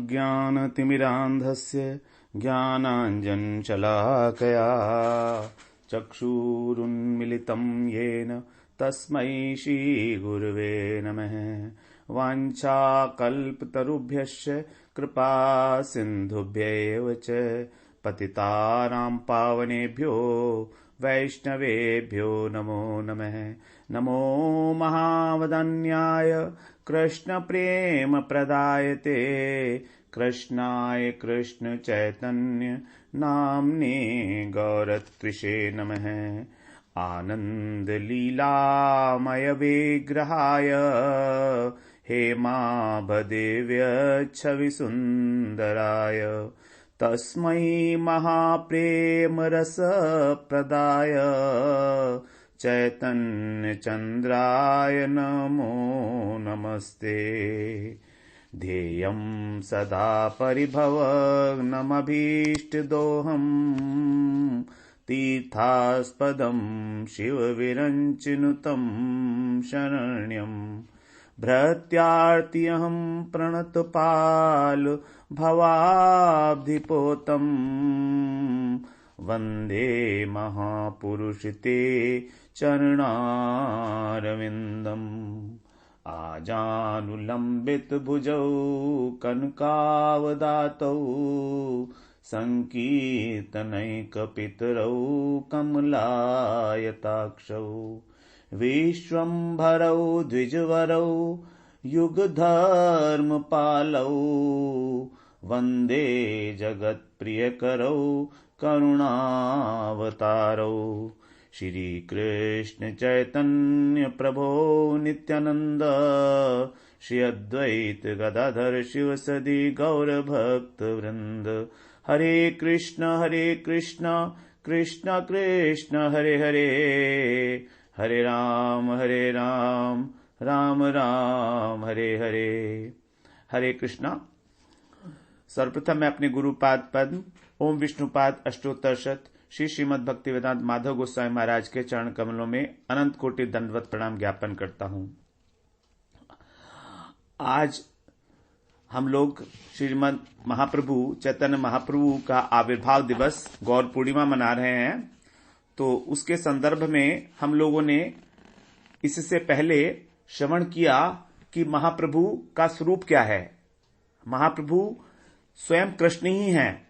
अज्ञानतिमिरान्धस्य ज्ञानाञ्जनशलाकया चक्षुरुन्मिलितं येन तस्मै श्रीगुरवे नमः। वाञ्छाकल्पतरुभ्यश्च कृपा सिन्धुभ्यैव च पतितानां पावनेभ्यो वैष्णवेभ्यो नमो नमः। नमो महावदन्याय कृष्णप्रेमप्रदायते कृष्णाय कृष्णचैतन्य नाम्ने गौरत्विषे नमः। आनन्दलीलामय विग्रहाय हेमाभदेव्यच्छविसुन्दराय तस्मै महाप्रेमरसप्रदाय चैतन्यचन्द्राय नमो नमस्ते। ध्येयं सदा परिभवग्नमभीष्टदोहम् तीर्थास्पदं शिवविरञ्चिनुतं शरण्यम् भृत्यार्तिहं प्रणतपाल भवाब्धिपोतम् वन्दे महापुरुषते चरणारविन्दम्। आजानुलम्बितभुजौ कनकावदातौ संकीर्तनैकपितरौ कमलायताक्षौ विश्वम्भरौ द्विजवरौ युगधर्मपालौ वन्दे जगत्प्रियकरौ करुणावतारौ। श्रीकृष्ण चैतन्य प्रभो नित्यानंद श्री अद्वैत गदाधर शिवसदि गौरभक्तवृंद। हरे कृष्ण कृष्ण कृष्ण हरे हरे, हरे राम राम राम हरे हरे। हरे कृष्णा। सर्वप्रथम मैं अपने गुरुपाद पद्म ओम विष्णुपाद अष्टोत्तरशत श्री श्रीमद् भक्तिवेदांत माधव गोस्वामी महाराज के चरण कमलों में अनंत कोटि दंडवत प्रणाम ज्ञापन करता हूं। आज हम लोग श्रीमद् महाप्रभु चैतन्य महाप्रभु का आविर्भाव दिवस गौर पूर्णिमा मना रहे हैं। तो उसके संदर्भ में हम लोगों ने इससे पहले श्रवण किया कि महाप्रभु का स्वरूप क्या है। महाप्रभु स्वयं कृष्ण ही हैं।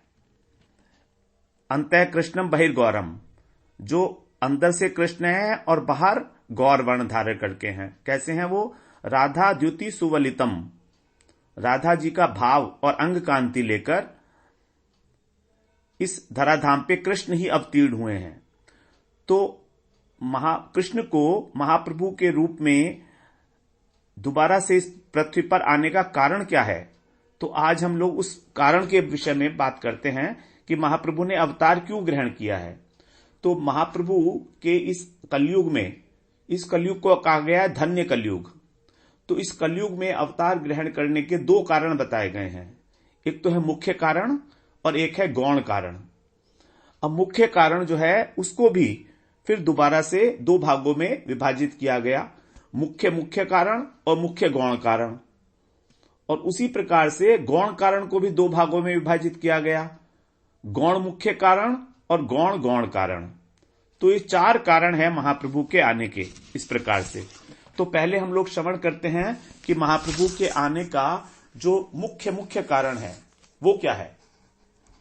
अंतः कृष्णम बहिर्गौरम, जो अंदर से कृष्ण है और बाहर गौर वर्ण धारण करके हैं। कैसे हैं वो? राधा द्युति सुवलितम, राधा जी का भाव और अंग कांति लेकर इस धराधाम पे कृष्ण ही अवतीर्ण हुए हैं। तो कृष्ण को महाप्रभु के रूप में दोबारा से इस पृथ्वी पर आने का कारण क्या है? तो आज हम लोग उस कारण के विषय में बात करते हैं कि महाप्रभु ने अवतार क्यों ग्रहण किया है। तो महाप्रभु के इस कलयुग में, इस कलयुग को कहा गया है धन्य कलयुग। तो इस कलयुग में अवतार ग्रहण करने के दो कारण बताए गए हैं। एक तो है मुख्य कारण और एक है गौण कारण। अब मुख्य कारण जो है उसको भी फिर दोबारा से दो भागों में विभाजित किया गया, मुख्य कारण और मुख्य गौण कारण। और उसी प्रकार से गौण कारण को भी दो भागों में विभाजित किया गया, गौण मुख्य कारण और गौण गौण कारण। तो ये चार कारण है महाप्रभु के आने के इस प्रकार से। तो पहले हम लोग श्रवण करते हैं कि महाप्रभु के आने का जो मुख्य कारण है वो क्या है।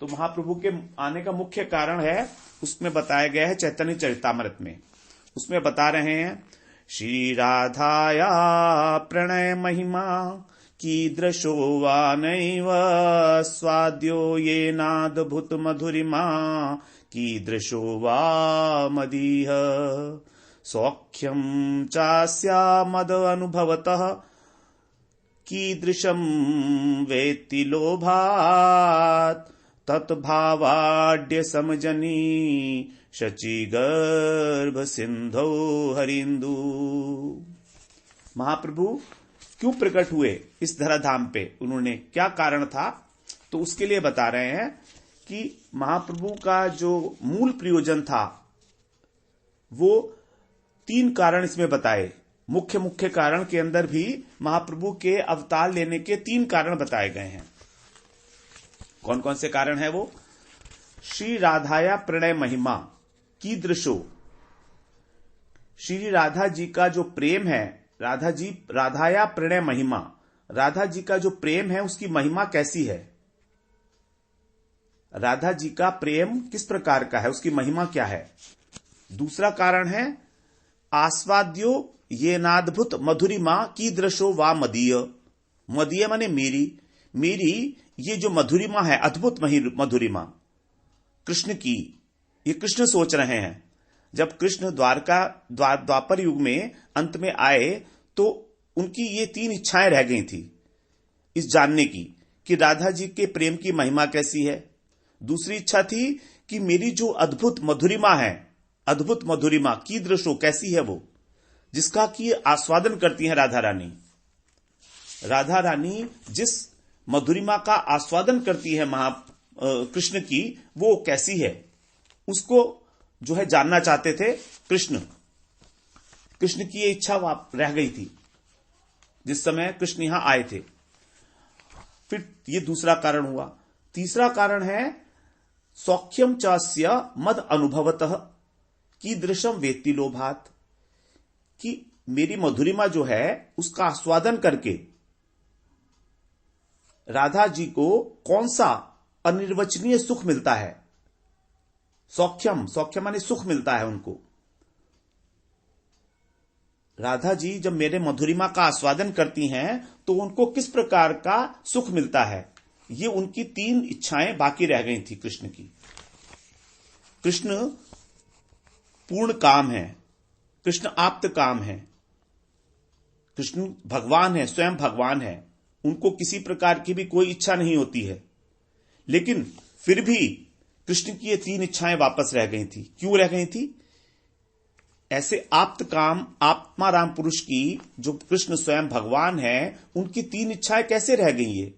तो महाप्रभु के आने का मुख्य कारण है, उसमें बताया गया है चैतन्य चरितामृत में। उसमें बता रहे हैं श्री राधाया प्रणय महिमा कीदृशो वा नैव स्वाद्यो ये नादभूत मधुरिमा कीदृशो वा मदीह सौख्यं चास्या मद अनुभवतः कीदृशं वेत्ति लोभात् तत्भावाड्य समजनी शचीगर्भ सिंधौ हरिंदु। महाप्रभु क्यों प्रकट हुए इस धराधाम पे, उन्होंने क्या कारण था? तो उसके लिए बता रहे हैं कि महाप्रभु का जो मूल प्रयोजन था वो तीन कारण इसमें बताए। मुख्य कारण के अंदर भी महाप्रभु के अवतार लेने के तीन कारण बताए गए हैं। कौन कौन से कारण है वो? श्री राधाया प्रणय महिमा कीदृशो, श्री राधा जी का जो प्रेम है, राधाया प्रणय महिमा, राधा जी का जो प्रेम है उसकी महिमा कैसी है? राधा जी का प्रेम किस प्रकार का है, उसकी महिमा क्या है? दूसरा कारण है आस्वाद्यो ये नाद्भुत मधुरिमा कीदृशो वा मदीय, मदीय माने मेरी ये जो मधुरिमा है, अद्भुत मधुरिमा कृष्ण की, ये कृष्ण सोच रहे हैं। जब कृष्ण द्वापर युग में अंत में आए तो उनकी ये 3 इच्छाएं रह गई थी इस जानने की कि राधा जी के प्रेम की महिमा कैसी है। दूसरी इच्छा थी कि मेरी जो अद्भुत मधुरिमा है, अद्भुत मधुरिमा कीदृशो कैसी है वो, जिसका कि आस्वादन करती हैं राधा रानी। राधा रानी जिस मधुरिमा का आस्वादन करती है कृष्ण की, वो कैसी है, उसको जो है जानना चाहते थे कृष्ण की ये इच्छा रह गई थी जिस समय कृष्ण यहां आए थे। फिर ये दूसरा कारण हुआ। तीसरा कारण है सौख्यम चास्य मद अनुभवतः कीदृशम वेत्ति लोभात, कि मेरी मधुरिमा जो है उसका आस्वादन करके राधा जी को कौन सा अनिर्वचनीय सुख मिलता है। सौख्यम माने सुख मिलता है उनको। राधा जी जब मेरे मधुरिमा का आस्वादन करती हैं तो उनको किस प्रकार का सुख मिलता है, ये उनकी 3 इच्छाएं बाकी रह गई थी कृष्ण की। कृष्ण पूर्ण काम है, कृष्ण आप्त काम है, कृष्ण भगवान है, स्वयं भगवान है, उनको किसी प्रकार की भी कोई इच्छा नहीं होती है। लेकिन फिर भी कृष्ण की ये 3 इच्छाएं वापस रह गई थी। क्यों रह गई थी? ऐसे आप्त काम आत्माराम पुरुष की, जो कृष्ण स्वयं भगवान है, उनकी 3 इच्छाएं कैसे रह गई?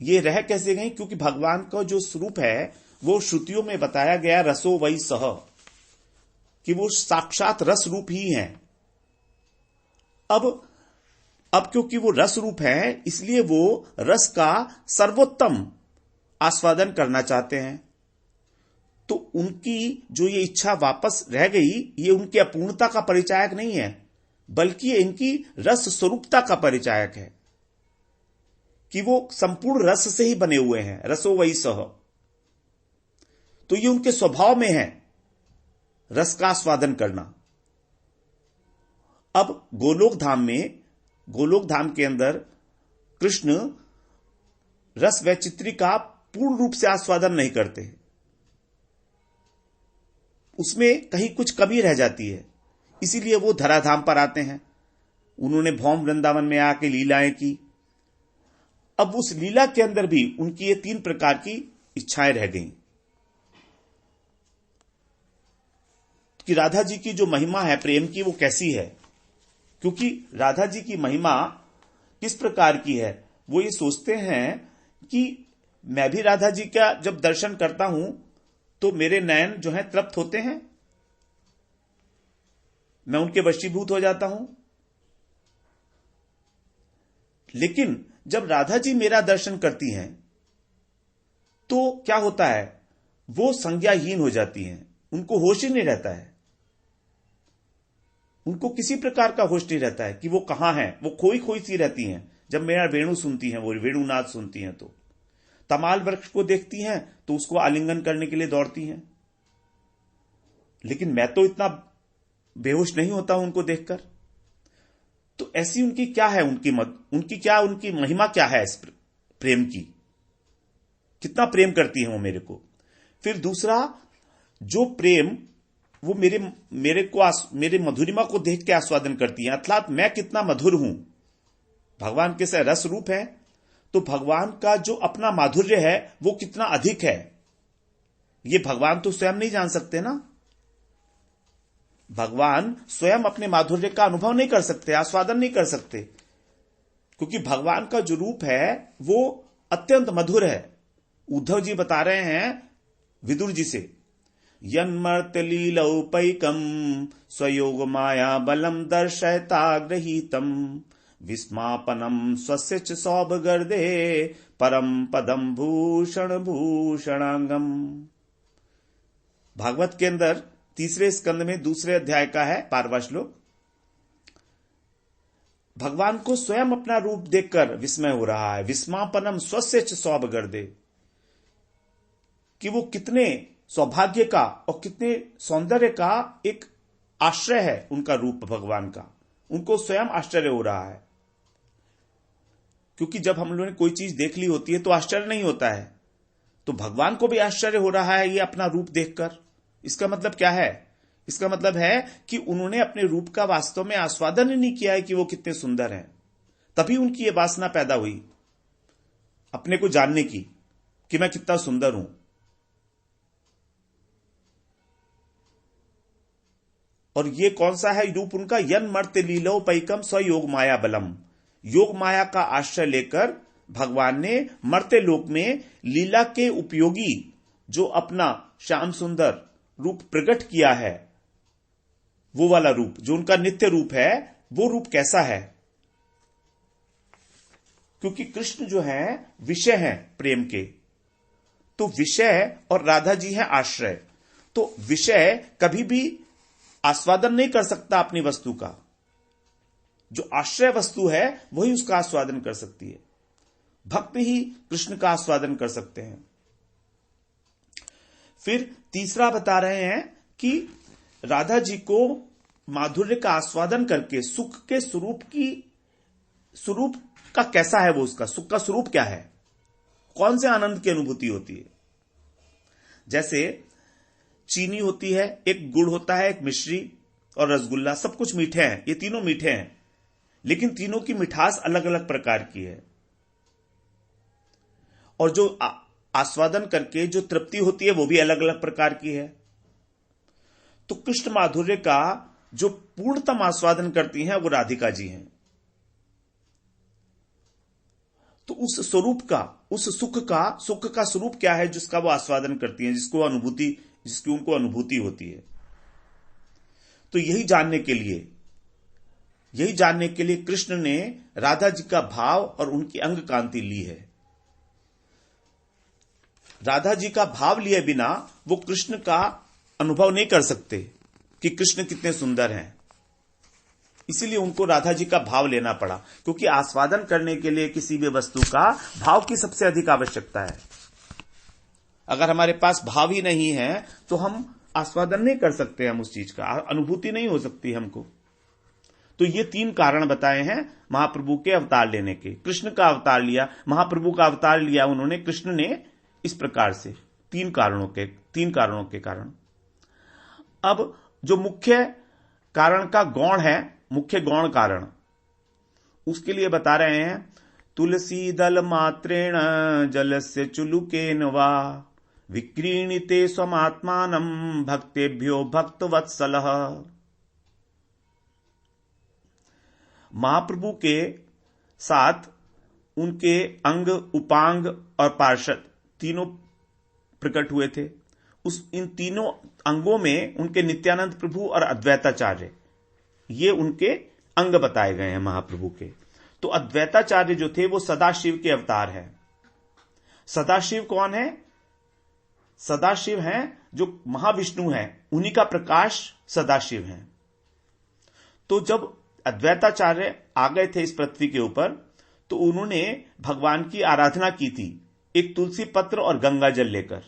ये रह कैसे गई? क्योंकि भगवान का जो स्वरूप है वो श्रुतियों में बताया गया रसो वही सह, कि वो साक्षात रस रूप ही है। अब क्योंकि वो रस रूप है, इसलिए वो रस का सर्वोत्तम आस्वादन करना चाहते हैं। तो उनकी जो ये इच्छा वापस रह गई, ये उनकी अपूर्णता का परिचायक नहीं है, बल्कि इनकी रस स्वरूपता का परिचायक है, कि वो संपूर्ण रस से ही बने हुए हैं, रसो वही सह। तो ये उनके स्वभाव में है रस का आस्वादन करना। अब गोलोक धाम के अंदर कृष्ण रस वैचित्री का पूर्ण रूप से आस्वादन नहीं करते, उसमें कहीं कुछ कमी रह जाती है, इसीलिए वो धराधाम पर आते हैं। उन्होंने भौम वृंदावन में आके लीलाएं की। अब उस लीला के अंदर भी उनकी ये 3 प्रकार की इच्छाएं रह गईं कि राधा जी की जो महिमा है प्रेम की, वो कैसी है। क्योंकि राधा जी की महिमा किस प्रकार की है, वो ये सोचते हैं कि मैं भी राधा जी का जब दर्शन करता हूं तो मेरे नयन जो हैं तृप्त होते हैं, मैं उनके वशीभूत हो जाता हूं। लेकिन जब राधा जी मेरा दर्शन करती हैं तो क्या होता है, वो संज्ञाहीन हो जाती हैं, उनको होश ही नहीं रहता है, उनको किसी प्रकार का होश नहीं रहता है कि वो कहां हैं, वो खोई खोई सी रहती हैं। जब मेरा वेणु सुनती हैं, वो वेणुनाद सुनती हैं, तो तमाल वृक्ष को देखती हैं तो उसको आलिंगन करने के लिए दौड़ती हैं। लेकिन मैं तो इतना बेहोश नहीं होता हूं उनको देखकर। तो ऐसी उनकी क्या है, उनकी महिमा क्या है इस प्रेम की, कितना प्रेम करती है वो मेरे को। फिर दूसरा, जो प्रेम वो मेरे मधुरिमा को देख के आस्वादन करती है, अर्थात मैं कितना मधुर हूं। भगवान कैसे रस रूप है, तो भगवान का जो अपना माधुर्य है वो कितना अधिक है, ये भगवान तो स्वयं नहीं जान सकते ना। भगवान स्वयं अपने माधुर्य का अनुभव नहीं कर सकते, आस्वादन नहीं कर सकते, क्योंकि भगवान का जो रूप है वो अत्यंत मधुर है। उद्धव जी बता रहे हैं विदुर जी से, यन्मर्त्यलीलौपैकम स्वयोग माया बलम दर्शयताग्रहीतम विस्मापनम स्वस्य च सौभगर्दे परम पदम भूषण भूषणांगम। भागवत के अंदर 3 स्कंद में 2 अध्याय का है 12वां श्लोक। भगवान को स्वयं अपना रूप देखकर विस्मय हो रहा है। विस्मापनम स्वस्य च सौभगर्दे, कि वो कितने सौभाग्य का और कितने सौंदर्य का एक आश्रय है उनका रूप भगवान का। उनको स्वयं आश्चर्य हो रहा है, क्योंकि जब हम लोगों ने कोई चीज देख ली होती है तो आश्चर्य नहीं होता है, तो भगवान को भी आश्चर्य हो रहा है ये अपना रूप देखकर। इसका मतलब क्या है? इसका मतलब है कि उन्होंने अपने रूप का वास्तव में आस्वादन ही नहीं किया है कि वो कितने सुंदर हैं। तभी उनकी ये वासना पैदा हुई अपने को जानने की कि मैं कितना सुंदर हूं। और ये कौन सा है रूप उनका? यन मर्त्य लीलो पैकम स योग माया बलम। योग माया का आश्रय लेकर भगवान ने मर्त्य लोक में लीला के उपयोगी जो अपना श्याम सुंदर रूप प्रकट किया है, वो वाला रूप जो उनका नित्य रूप है, वो रूप कैसा है? क्योंकि कृष्ण जो है विषय हैं प्रेम के, तो विषय और राधा जी हैं आश्रय। तो विषय कभी भी आस्वादन नहीं कर सकता अपनी वस्तु का, जो आश्रय वस्तु है वही उसका आस्वादन कर सकती है। भक्त ही कृष्ण का आस्वादन कर सकते हैं। फिर तीसरा बता रहे हैं कि राधा जी को माधुर्य का आस्वादन करके सुख के स्वरूप का कैसा है वो, उसका सुख का स्वरूप क्या है, कौन से आनंद की अनुभूति होती है। जैसे चीनी होती है, एक गुड़ होता है, एक मिश्री और रसगुल्ला, सब कुछ मीठे हैं, ये तीनों मीठे हैं, लेकिन तीनों की मिठास अलग अलग प्रकार की है। और जो आस्वादन करके जो तृप्ति होती है वो भी अलग अलग प्रकार की है। तो कृष्ण माधुर्य का जो पूर्णतम आस्वादन करती हैं वो राधिका जी हैं। तो उस स्वरूप का, उस सुख का स्वरूप क्या है जिसका वो आस्वादन करती हैं, जिसकी उनको अनुभूति होती है। तो यही जानने के लिए कृष्ण ने राधा जी का भाव और उनकी अंग कांति ली है। राधा जी का भाव लिए बिना वो कृष्ण का अनुभव नहीं कर सकते कि कृष्ण कितने सुंदर हैं। इसीलिए उनको राधा जी का भाव लेना पड़ा, क्योंकि आस्वादन करने के लिए किसी भी वस्तु का भाव की सबसे अधिक आवश्यकता है। अगर हमारे पास भाव ही नहीं है तो हम आस्वादन नहीं कर सकते, हम उस चीज का अनुभूति नहीं हो सकती हमको। तो ये 3 कारण बताए हैं महाप्रभु के अवतार लेने के। कृष्ण का अवतार लिया, महाप्रभु का अवतार लिया उन्होंने, कृष्ण ने, इस प्रकार से 3 कारणों के कारण। अब जो मुख्य कारण का गौण है, मुख्य गौण कारण, उसके लिए बता रहे हैं तुलसी दल मात्रेण जलस्य चुलुकेन वा विक्रीणिते स्वमात्मानं भक्तेभ्यो भक्तवत्सलः। महाप्रभु के साथ उनके अंग, उपांग और पार्षद तीनों प्रकट हुए थे। इन तीनों अंगों में उनके नित्यानंद प्रभु और अद्वैताचार्य, ये उनके अंग बताए गए हैं महाप्रभु के। तो अद्वैताचार्य जो थे वो सदाशिव के अवतार हैं। सदाशिव कौन है? सदाशिव हैं जो महाविष्णु हैं, उन्हीं का प्रकाश सदाशिव हैं। तो जब अद्वैताचार्य आ गए थे इस पृथ्वी के ऊपर, तो उन्होंने भगवान की आराधना की थी एक तुलसी पत्र और गंगा जल लेकर,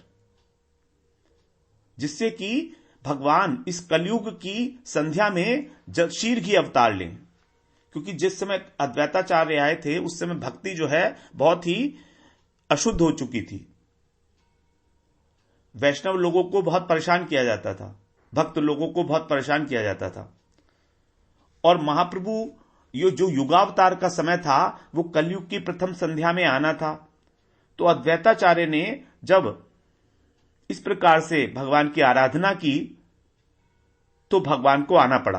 जिससे कि भगवान इस कलयुग की संध्या में शीघ्र अवतार लें। क्योंकि जिस समय अद्वैताचार्य आए थे उस समय भक्ति जो है बहुत ही अशुद्ध हो चुकी थी। वैष्णव लोगों को बहुत परेशान किया जाता था, भक्त लोगों को बहुत परेशान किया जाता था। और महाप्रभु ये जो युगावतार का समय था वो कलयुग की प्रथम संध्या में आना था। तो अद्वैताचार्य ने जब इस प्रकार से भगवान की आराधना की तो भगवान को आना पड़ा,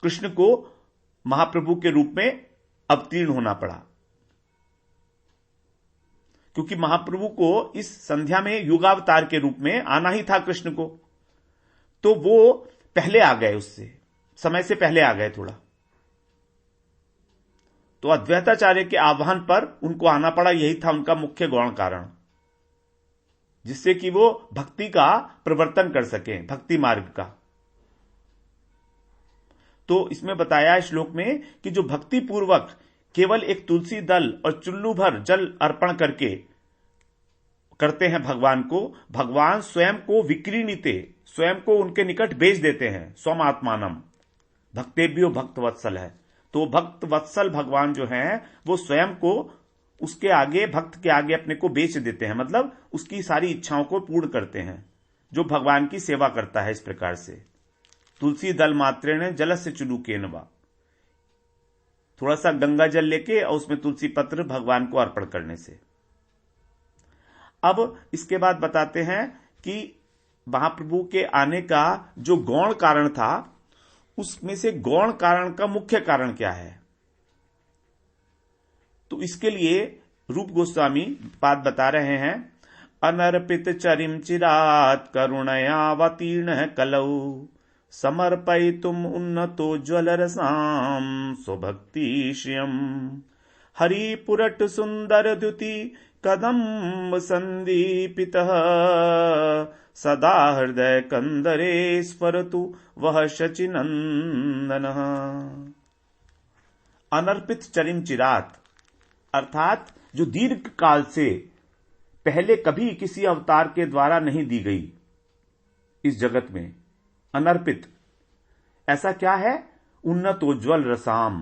कृष्ण को महाप्रभु के रूप में अवतीर्ण होना पड़ा। क्योंकि महाप्रभु को इस संध्या में युगावतार के रूप में आना ही था कृष्ण को, तो वो पहले आ गए, उससे समय से पहले आ गए थोड़ा। तो अद्वैताचार्य के आह्वान पर उनको आना पड़ा। यही था उनका मुख्य गौण कारण, जिससे कि वो भक्ति का प्रवर्तन कर सके, भक्ति मार्ग का। तो इसमें बताया श्लोक में कि जो भक्ति पूर्वक केवल एक तुलसी दल और चुल्लू भर जल अर्पण करके करते हैं भगवान को, भगवान स्वयं को विक्रीणिते, स्वयं को उनके निकट भेज देते हैं। स्वमात्मानम भक्तेभ्यो भक्त वत्सल है। तो भक्त वत्सल भगवान जो हैं वो स्वयं को उसके आगे, भक्त के आगे अपने को बेच देते हैं, मतलब उसकी सारी इच्छाओं को पूर्ण करते हैं। जो भगवान की सेवा करता है इस प्रकार से, तुलसी दल मात्रेण जलस्य चुलूकेनवा, थोड़ा सा गंगा जल लेके और उसमें तुलसी पत्र भगवान को अर्पण करने से। अब इसके बाद बताते हैं कि महाप्रभु के आने का जो गौण कारण था, उसमें से गौण कारण का मुख्य कारण क्या है। तो इसके लिए रूप गोस्वामी बात बता रहे हैं। अनर्पित चरिम चिरात करुणयावतीर्ण कलौ समर्पयितुम उन्नतो ज्वलरसाम स्वभक्ति श्रियम हरिपुरट सुंदर द्युति कदम्ब संदीपितः सदा हृदय कंदरे स्फुरतु वह शचिनंदन। अनर्पित चरिम चिरात अर्थात जो दीर्घ काल से पहले कभी किसी अवतार के द्वारा नहीं दी गई इस जगत में, अनर्पित ऐसा क्या है, उन्नत उज्ज्वल रसाम,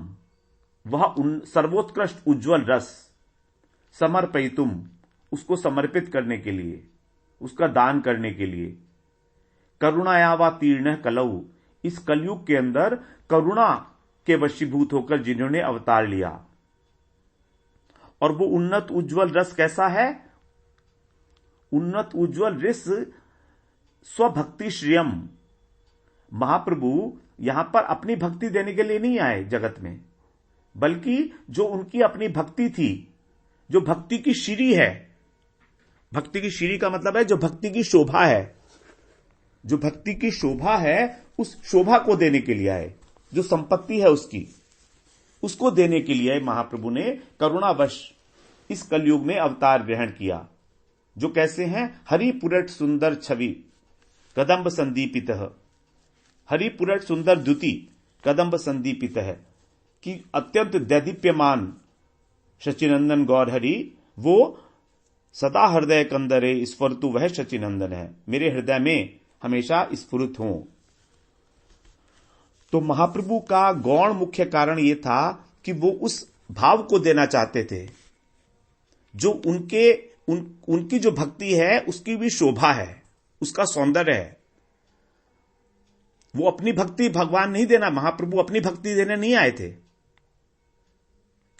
वह सर्वोत्कृष्ट उज्ज्वल रस, समर्पयितुम उसको समर्पित करने के लिए, उसका दान करने के लिए, करुणायावातीर्ण कलऊ इस कलयुग के अंदर करुणा के वशीभूत होकर जिन्होंने अवतार लिया। और वो उन्नत उज्ज्वल रस कैसा है, उन्नत उज्ज्वल रस स्वभक्ति श्रियम। महाप्रभु यहां पर अपनी भक्ति देने के लिए नहीं आए जगत में, बल्कि जो उनकी अपनी भक्ति थी, जो भक्ति की श्री है, भक्ति की श्री का मतलब है जो भक्ति की शोभा है, जो भक्ति की शोभा है उस शोभा को देने के लिए आए, जो संपत्ति है उसकी, उसको देने के लिए महाप्रभु ने करुणावश इस कलयुग में अवतार ग्रहण किया। जो कैसे हैं, हरिपुरट सुंदर छवि कदम्ब संदीपित, हरिपुरट सुंदर द्युति कदम्ब संदीपित है कि अत्यंत दैदीप्यमान शचिनंदन गौर हरि, वो सदा हृदय कंदरे स्फुरतु वह शचिनंदन है, मेरे हृदय में हमेशा स्फुरित हों। तो महाप्रभु का गौण मुख्य कारण यह था कि वो उस भाव को देना चाहते थे जो उनकी जो भक्ति है उसकी भी शोभा है, उसका सौंदर्य है। वो अपनी भक्ति भगवान नहीं देना, महाप्रभु अपनी भक्ति देने नहीं आए थे,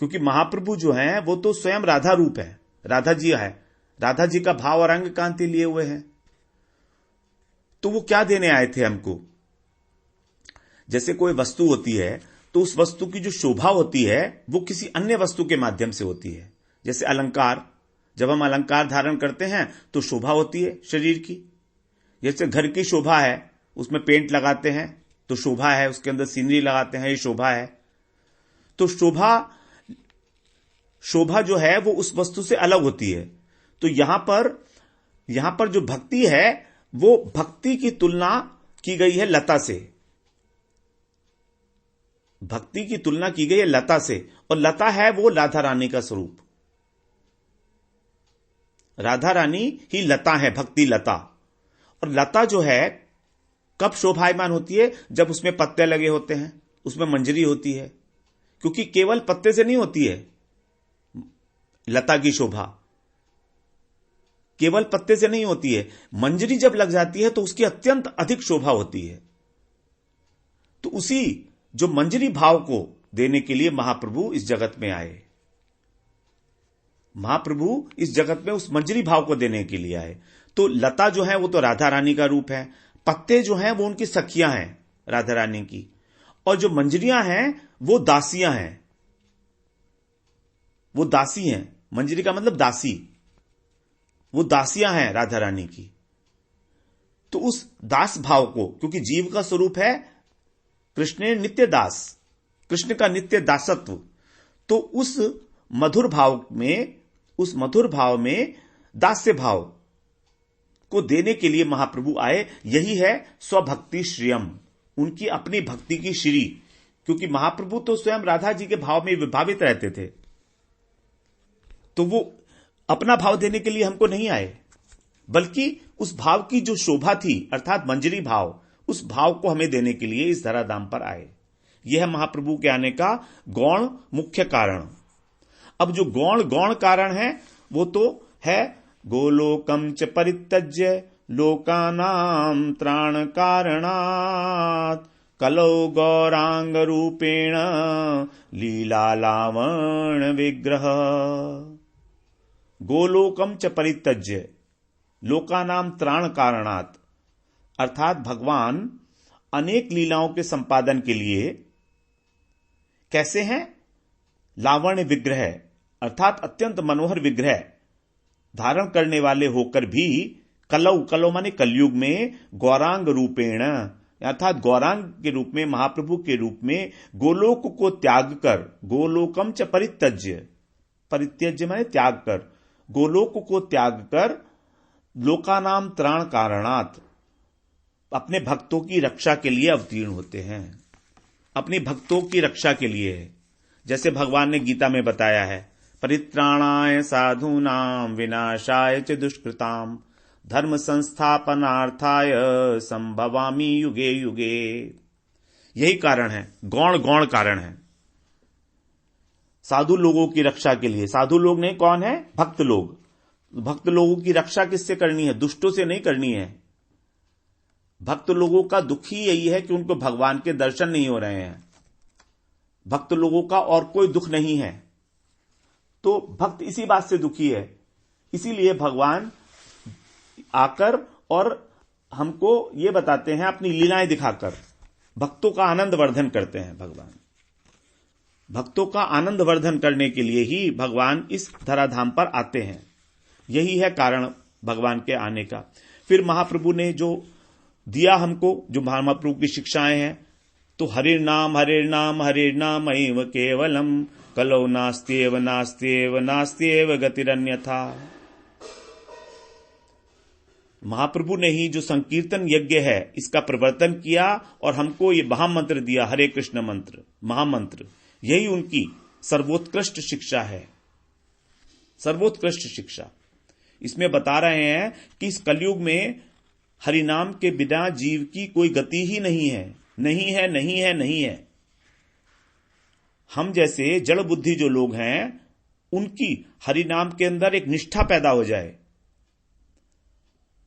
क्योंकि महाप्रभु जो हैं वो तो स्वयं राधा रूप है, राधा जी है, राधा जी का भाव और अंग कांति लिए हुए हैं। तो वो क्या देने आए थे हमको। जैसे कोई वस्तु होती है तो उस वस्तु की जो शोभा होती है वो किसी अन्य वस्तु के माध्यम से होती है। जैसे अलंकार, जब हम अलंकार धारण करते हैं तो शोभा होती है शरीर की। जैसे घर की शोभा है, उसमें पेंट लगाते हैं तो शोभा है, उसके अंदर सीनरी लगाते हैं, ये शोभा है। तो शोभा जो है वो उस वस्तु से अलग होती है। तो यहां पर जो भक्ति है वो भक्ति की तुलना की गई है लता से, भक्ति की तुलना की गई है लता से, और लता है वो राधा रानी का स्वरूप। राधा रानी ही लता है, भक्ति लता। और लता जो है कब शोभायमान होती है, जब उसमें पत्ते लगे होते हैं, उसमें मंजरी होती है, क्योंकि केवल पत्ते से नहीं होती है लता की शोभा, केवल पत्ते से नहीं होती है, मंजरी जब लग जाती है तो उसकी अत्यंत अधिक शोभा होती है। तो उसी जो मंजरी भाव को देने के लिए महाप्रभु इस जगत में आए, महाप्रभु इस जगत में उस मंजरी भाव को देने के लिए आए। तो लता जो है वो तो राधा रानी का रूप है, पत्ते जो हैं वो उनकी सखियां हैं राधा रानी की, और जो मंजरियां हैं वो दासियां हैं, वो दासी हैं। मंजरी का मतलब दासी, वो दासियां हैं राधा रानी की। तो उस दास भाव को, क्योंकि जीव का स्वरूप है कृष्ण नित्य दास, कृष्ण का नित्य दासत्व, तो उस मधुर भाव में दास्य भाव को देने के लिए महाप्रभु आए। यही है स्वभक्ति श्रियम, उनकी अपनी भक्ति की श्री। क्योंकि महाप्रभु तो स्वयं राधा जी के भाव में विभावित रहते थे, तो वो अपना भाव देने के लिए हमको नहीं आए, बल्कि उस भाव की जो शोभा थी अर्थात मंजरी भाव, उस भाव को हमें देने के लिए इस धराधाम पर आए। यह है महाप्रभु के आने का गौण मुख्य कारण। अब जो गौण कारण है वो तो है गोलोकम च परित्यज्य लोकानां त्राण कारणात् कलौ गौरांग रूपेण लीला लावण विग्रह। गोलोकम च परित्यज्य लोकानां त्राण कारणात्, अर्थात भगवान अनेक लीलाओं के संपादन के लिए कैसे हैं? लावण्य विग्रह अर्थात अत्यंत मनोहर विग्रह धारण करने वाले होकर भी कलौ माने कलयुग में गौरांग रूपेण अर्थात गौरांग के रूप में, महाप्रभु के रूप में गोलोक को त्याग कर, गोलोकम च परित्यज्य माने त्याग कर, गोलोक को त्याग कर लोकानाम त्राण कारणात् अपने भक्तों की रक्षा के लिए अवतीर्ण होते हैं। अपने भक्तों की रक्षा के लिए, जैसे भगवान ने गीता में बताया है, परित्राणाय साधूनां विनाशाय च दुष्कृतां धर्म संस्थापनार्थाय संभवामि युगे युगे। यही कारण है, गौण कारण है, साधु लोगों की रक्षा के लिए। साधु लोग नहीं, कौन है? भक्त लोग। भक्त लोगों की रक्षा किससे करनी है? दुष्टों से नहीं करनी है। भक्त लोगों का दुख ही यही है कि उनको भगवान के दर्शन नहीं हो रहे हैं। भक्त लोगों का और कोई दुख नहीं है, तो भक्त इसी बात से दुखी है। इसीलिए भगवान आकर और हमको ये बताते हैं, अपनी लीलाएं दिखाकर भक्तों का आनंद वर्धन करते हैं। भगवान भक्तों का आनंद वर्धन करने के लिए ही भगवान इस धराधाम पर आते हैं। यही है कारण भगवान के आने का। फिर महाप्रभु ने जो दिया हमको, जो महाप्रभु की शिक्षाएं हैं, तो हरिर नाम एव केवलम कलौ नास्त्येव गतिरन्यथा। महाप्रभु ने ही जो संकीर्तन यज्ञ है इसका प्रवर्तन किया और हमको ये महामंत्र दिया, हरे कृष्ण मंत्र, महामंत्र। यही उनकी सर्वोत्कृष्ट शिक्षा है, सर्वोत्कृष्ट शिक्षा। इसमें बता रहे हैं कि इस कलयुग में हरिनाम के बिना जीव की कोई गति ही नहीं है, नहीं है, नहीं है, नहीं है। हम जैसे जड़ बुद्धि जो लोग हैं, उनकी हरिनाम के अंदर एक निष्ठा पैदा हो जाए,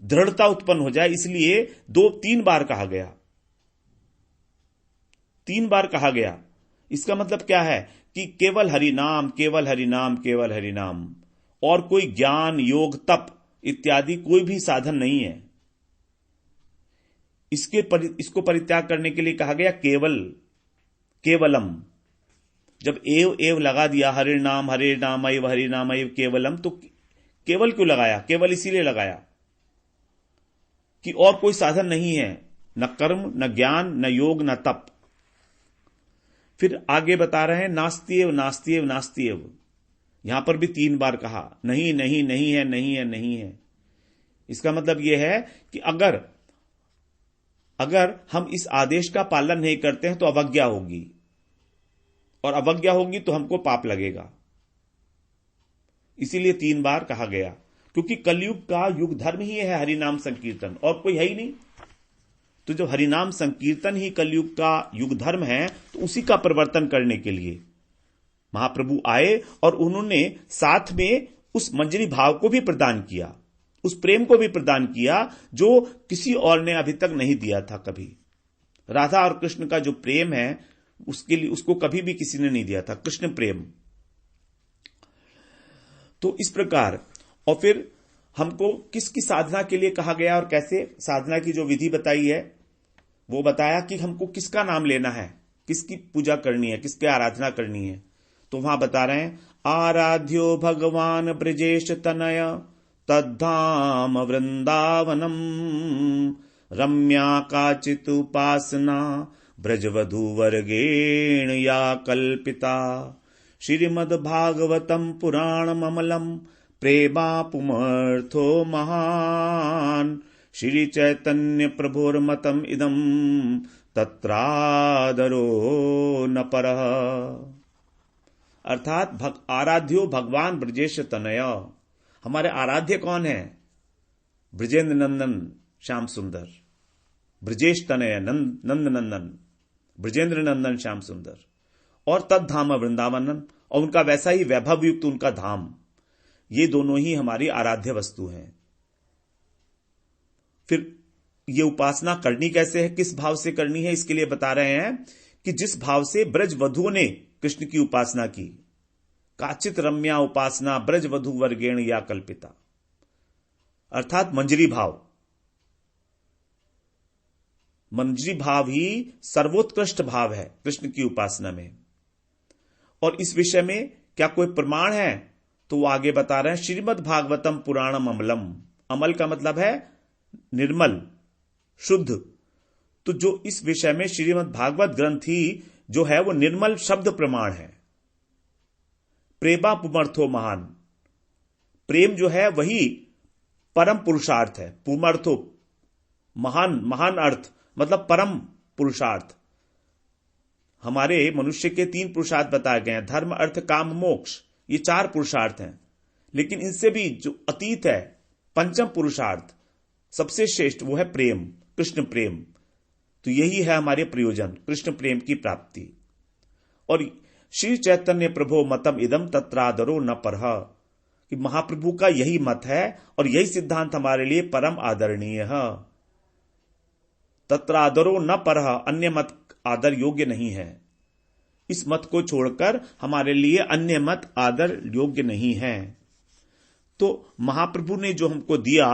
दृढ़ता उत्पन्न हो जाए। इसलिए 2-3 बार कहा गया, 3 बार कहा गया। इसका मतलब क्या है कि केवल हरिनाम, केवल हरिनाम, केवल हरिनाम, और कोई ज्ञान, योग, तप इत्यादि कोई भी साधन नहीं है। इसको परित्याग करने के लिए कहा गया केवलम। जब एव लगा दिया, हरे नाम एव हरिनाम एव केवलम, तो केवल क्यों लगाया? केवल इसीलिए लगाया कि और कोई साधन नहीं है, न कर्म, न ज्ञान, न योग, न तप। फिर आगे बता रहे हैं नास्त्येव। यहां पर भी 3 बार कहा, नहीं है, नहीं है। इसका मतलब यह है कि अगर हम इस आदेश का पालन नहीं करते हैं तो अवज्ञा होगी, और अवज्ञा होगी तो हमको पाप लगेगा। इसीलिए 3 बार कहा गया, क्योंकि कलयुग का युग धर्म ही है हरिनाम संकीर्तन, और कोई है ही नहीं। तो जब हरिनाम संकीर्तन ही कलयुग का युग धर्म है, तो उसी का प्रवर्तन करने के लिए महाप्रभु आए, और उन्होंने साथ में उस मंजरी भाव को भी प्रदान किया, उस प्रेम को भी प्रदान किया जो किसी और ने अभी तक नहीं दिया था कभी। राधा और कृष्ण का जो प्रेम है, उसके लिए उसको कभी भी किसी ने नहीं दिया था, कृष्ण प्रेम। तो इस प्रकार, और फिर हमको किसकी साधना के लिए कहा गया और कैसे साधना की जो विधि बताई है वो बताया कि हमको किसका नाम लेना है, किसकी पूजा करनी है, किसकी आराधना करनी है। तो वहां बता रहे हैं, आराध्यो भगवान ब्रजेश तनय तद्धाम वृंदावनम रम्या काचित उपासना ब्रजवधु वर्गेण या कल्पिता श्रीमद्भागवतम पुराणम अमलम प्रेमापुमर्थो महान। श्री चैतन्य प्रभुर्मतम इदम तत्रादरो न परः। अर्थात आराध्यो भगवान ब्रजेश तनय। हमारे आराध्य कौन है? ब्रजेंद्र नंदन श्याम सुंदर, ब्रजेश तनय नंद नंदन, ब्रजेंद्र नंदन श्याम सुंदर, और तद्धाम वृंदावनन, और उनका वैसा ही वैभव युक्त उनका धाम। ये दोनों ही हमारी आराध्य वस्तु हैं। फिर ये उपासना करनी कैसे है, किस भाव से करनी है, इसके लिए बता रहे हैं कि जिस भाव से ब्रज वधुओं ने कृष्ण की उपासना की। काचित रम्या उपासना ब्रज वधु वर्गेण या कल्पिता, अर्थात मंजरी भाव। मंजरी भाव ही सर्वोत्कृष्ट भाव है कृष्ण की उपासना में। और इस विषय में क्या कोई प्रमाण है? तो वो आगे बता रहे हैं, श्रीमद् भागवतम पुराणम अमलम। अमल का मतलब है निर्मल, शुद्ध। तो जो इस विषय में श्रीमद् भागवत ग्रंथ ही जो है वो निर्मल शब्द प्रमाण है। प्रेमा पुमर्थो महान, प्रेम जो है वही परम पुरुषार्थ है। पुमर्थो महान, महान अर्थ मतलब परम पुरुषार्थ। हमारे मनुष्य के 3 पुरुषार्थ बताए गए हैं, धर्म अर्थ काम मोक्ष। ये 4 पुरुषार्थ हैं, लेकिन इनसे भी जो अतीत है, पंचम पुरुषार्थ सबसे श्रेष्ठ, वो है प्रेम, कृष्ण प्रेम। तो यही है हमारे प्रयोजन, कृष्ण प्रेम की प्राप्ति। और श्री चैतन्य प्रभो मतम इदम तत्रादरो न परः, कि महाप्रभु का यही मत है और यही सिद्धांत हमारे लिए परम आदरणीय है। तत्रादरो न परः, अन्य मत आदर योग्य नहीं है। इस मत को छोड़कर हमारे लिए अन्य मत आदर योग्य नहीं है। तो महाप्रभु ने जो हमको दिया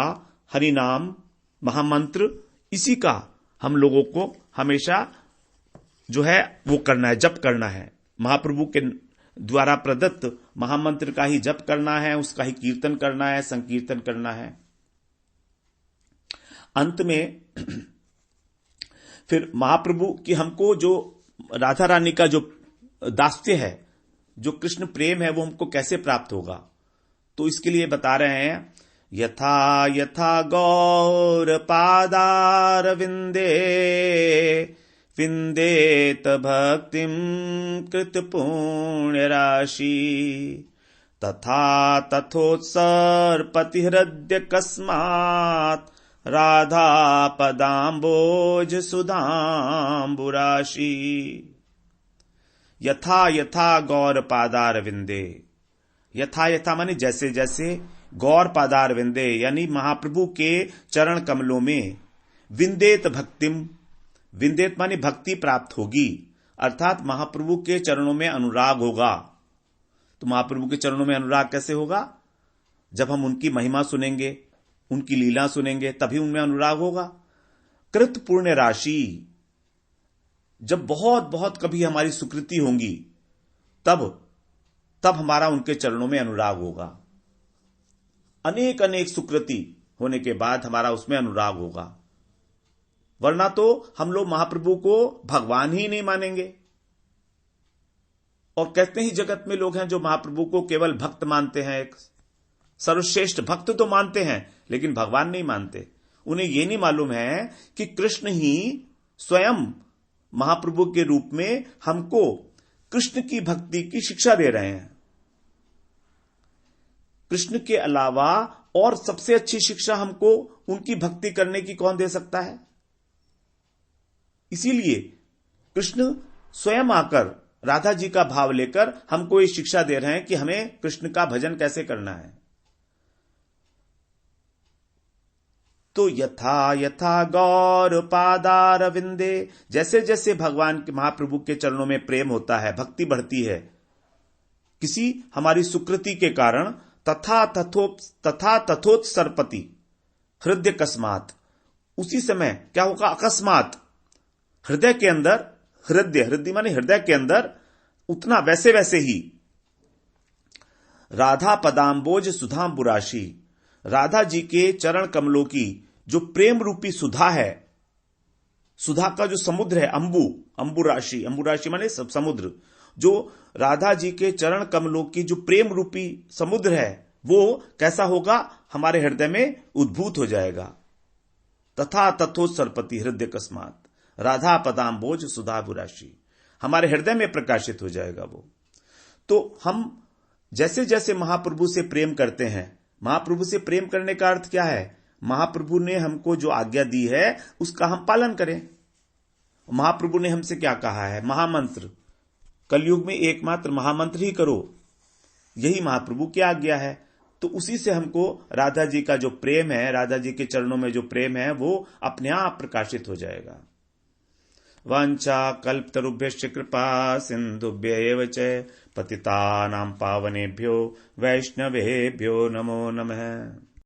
हरि नाम महामंत्र, इसी का हम लोगों को हमेशा जो है वो करना है, जप करना है। महाप्रभु के द्वारा प्रदत्त महामंत्र का ही जप करना है, उसका ही कीर्तन करना है, संकीर्तन करना है। अंत में फिर महाप्रभु की हमको जो राधा रानी का जो दास्य है, जो कृष्ण प्रेम है, वो हमको कैसे प्राप्त होगा? तो इसके लिए बता रहे हैं, यथा यथा गौर पादार विंदे विंदेत भक्तिम कृत पुण्य राशि, तथा तथोत्सर्पति हृदय कस्मात् राधा पदाम्बोज सुधाम्बुराशि। यथा यथा गौर पादार विंदे, यथा यथा माने जैसे जैसे, गौर पादार विंदे यानी महाप्रभु के चरण कमलों में, विंदेत भक्तिम, विंदेत माने भक्ति प्राप्त होगी, अर्थात महाप्रभु के चरणों में अनुराग होगा। तो महाप्रभु के चरणों में अनुराग कैसे होगा? जब हम उनकी महिमा सुनेंगे, उनकी लीला सुनेंगे, तभी उनमें अनुराग होगा। कृत पुण्य राशि, जब बहुत बहुत कभी हमारी सुकृति होंगी, तब हमारा उनके चरणों में अनुराग होगा। अनेक अनेक सुकृति होने के बाद हमारा उसमें अनुराग होगा, वरना तो हम लोग महाप्रभु को भगवान ही नहीं मानेंगे। और कहते ही जगत में लोग हैं जो महाप्रभु को केवल भक्त मानते हैं, एक सर्वश्रेष्ठ भक्त तो मानते हैं, लेकिन भगवान नहीं मानते। उन्हें यह नहीं मालूम है कि कृष्ण ही स्वयं महाप्रभु के रूप में हमको कृष्ण की भक्ति की शिक्षा दे रहे हैं। कृष्ण के अलावा और सबसे अच्छी शिक्षा हमको उनकी भक्ति करने की कौन दे सकता है? इसीलिए कृष्ण स्वयं आकर राधा जी का भाव लेकर हमको ये शिक्षा दे रहे हैं कि हमें कृष्ण का भजन कैसे करना है। तो यथा यथा गौर पादार विंदे, जैसे जैसे भगवान के महाप्रभु के चरणों में प्रेम होता है, भक्ति बढ़ती है किसी हमारी सुकृति के कारण, तथा तथोत्सर्पति हृदय कस्मात, उसी समय क्या होगा? अकस्मात हृदय के अंदर, हृदय माने हृदय के अंदर, उतना वैसे वैसे ही राधा पदाम्बोज सुधाम्बुराशि, राधा जी के चरण कमलों की जो प्रेम रूपी सुधा है, सुधा का जो समुद्र है, अंबु राशि माने सब समुद्र, जो राधा जी के चरण कमलों की जो प्रेम रूपी समुद्र है वो कैसा होगा, हमारे हृदय में उद्भूत हो जाएगा। तथा तथोत्सर्पति हृदय कस्मात राधा पदाम्बोज सुधाभुराशि, हमारे हृदय में प्रकाशित हो जाएगा वो। तो हम जैसे जैसे महाप्रभु से प्रेम करते हैं, महाप्रभु से प्रेम करने का अर्थ क्या है, महाप्रभु ने हमको जो आज्ञा दी है उसका हम पालन करें। महाप्रभु ने हमसे क्या कहा है, महामंत्र, कलयुग में एकमात्र महामंत्र ही करो, यही महाप्रभु की आज्ञा है। तो उसी से हमको राधा जी का जो प्रेम है, राधा जी के चरणों में जो प्रेम है वो अपने आप प्रकाशित हो जाएगा। वांछा कल्पतरुभ्यश्च कृपा सिंधुभ्य एव च पतितानां पावनेभ्यो वैष्णवेभ्यो नमो नमः।